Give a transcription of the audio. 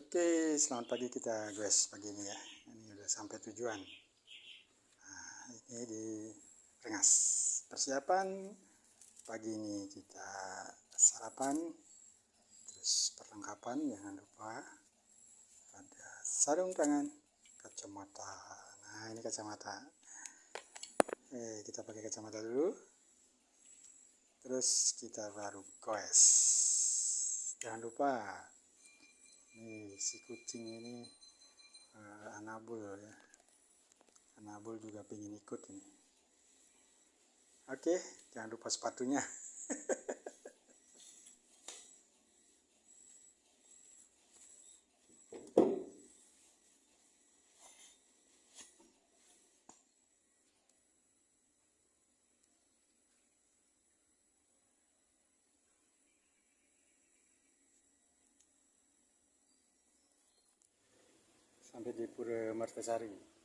Oke, selamat pagi kita guys pagi ini ya. Ini udah sampai tujuan. Nah, ini di Rengas. Persiapan pagi ini kita sarapan, terus perlengkapan jangan lupa ada sarung tangan, kacamata. Nah ini kacamata. Kita pakai kacamata dulu. Terus kita baru goes. Jangan lupa. Nih si kucing ini Anabul ya. Anabul juga pengen ikut ini. Oke, jangan lupa sepatunya. Sampai di Pura Martasari.